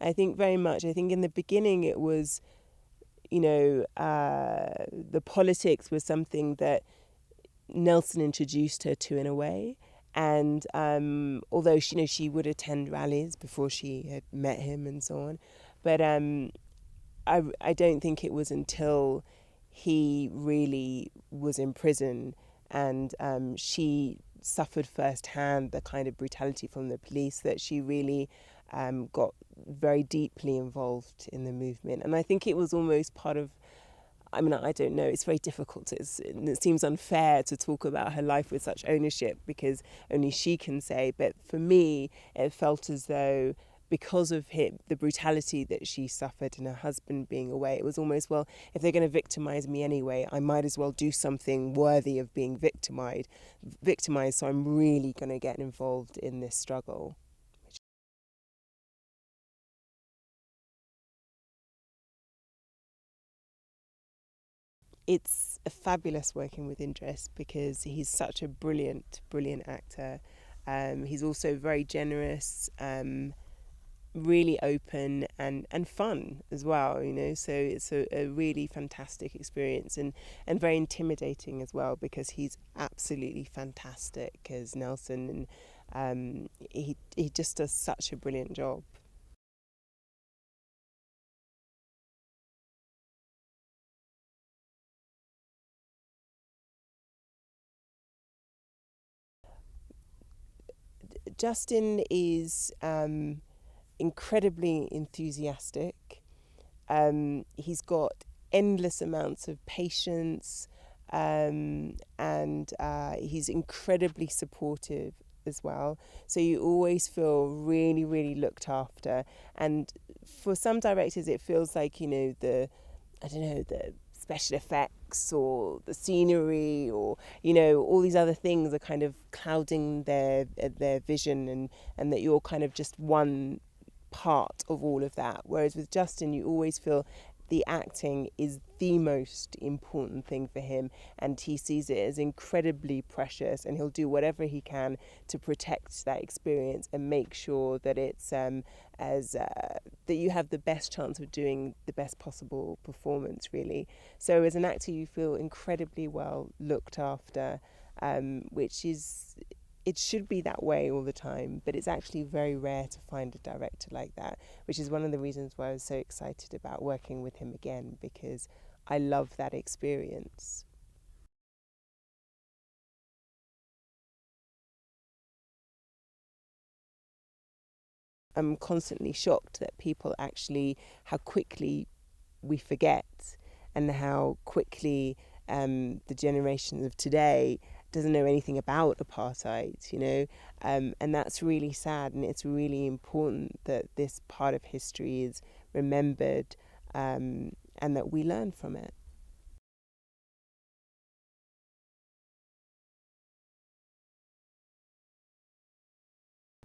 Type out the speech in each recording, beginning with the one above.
I think very much. I think in the beginning it was, the politics was something that Nelson introduced her to in a way. And although she would attend rallies before she had met him and so on, but I don't think it was until he really was in prison and she suffered firsthand the kind of brutality from the police that she really got very deeply involved in the movement. And I think it was almost part of, I don't know, it's very difficult. It seems unfair to talk about her life with such ownership because only she can say. But for me, it felt as though because of the brutality that she suffered and her husband being away, it was almost, well, if they're going to victimize me anyway, I might as well do something worthy of being victimized. So I'm really going to get involved in this struggle. It's fabulous working with Idris because he's such a brilliant actor. He's also very generous, really open and fun as well, so it's a really fantastic experience and very intimidating as well because he's absolutely fantastic as Nelson, and he just does such a brilliant job. Justin is incredibly enthusiastic. He's got endless amounts of patience, and he's incredibly supportive as well. So you always feel really, really looked after. And for some directors, it feels like, the special effects or the scenery or all these other things are kind of clouding their vision, and that you're kind of just one part of all of that. Whereas with Justin, you always feel the acting is the most important thing for him, and he sees it as incredibly precious, and he'll do whatever he can to protect that experience and make sure that it's that you have the best chance of doing the best possible performance, really. So as an actor, you feel incredibly well looked after, which is, it should be that way all the time, but it's actually very rare to find a director like that, which is one of the reasons why I was so excited about working with him again, because I love that experience. I'm constantly shocked that people actually, how quickly we forget and how quickly the generation of today doesn't know anything about apartheid, and that's really sad, and it's really important that this part of history is remembered, and that we learn from it.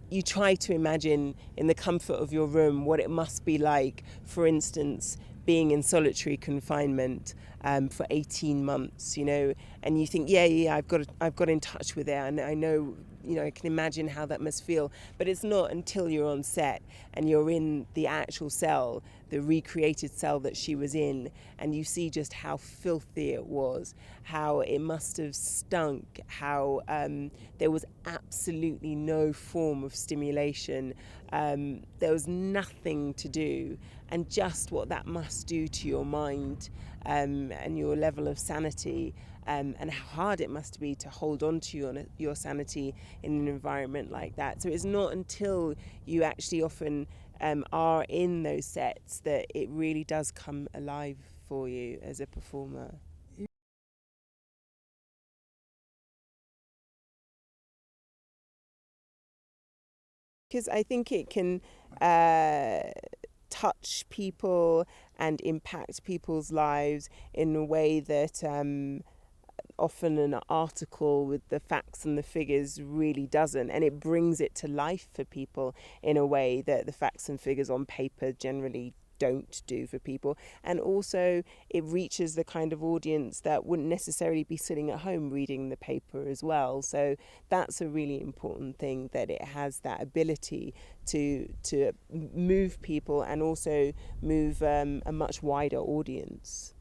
You try to imagine in the comfort of your room what it must be like, for instance, being in solitary confinement for 18 months, and you think, yeah, I've got in touch with it, and I know, I can imagine how that must feel. But it's not until you're on set and you're in the actual cell, the recreated cell that she was in, and you see just how filthy it was, how it must have stunk, how there was absolutely no form of stimulation. There was nothing to do, and just what that must do to your mind and your level of sanity, and how hard it must be to hold on to your sanity in an environment like that. So it's not until you actually often are in those sets that it really does come alive for you as a performer. Because I think it can touch people and impact people's lives in a way that often an article with the facts and the figures really doesn't, and it brings it to life for people in a way that the facts and figures on paper generally don't do for people. And also it reaches the kind of audience that wouldn't necessarily be sitting at home reading the paper as well. So that's a really important thing, that it has that ability to move people and also move a much wider audience.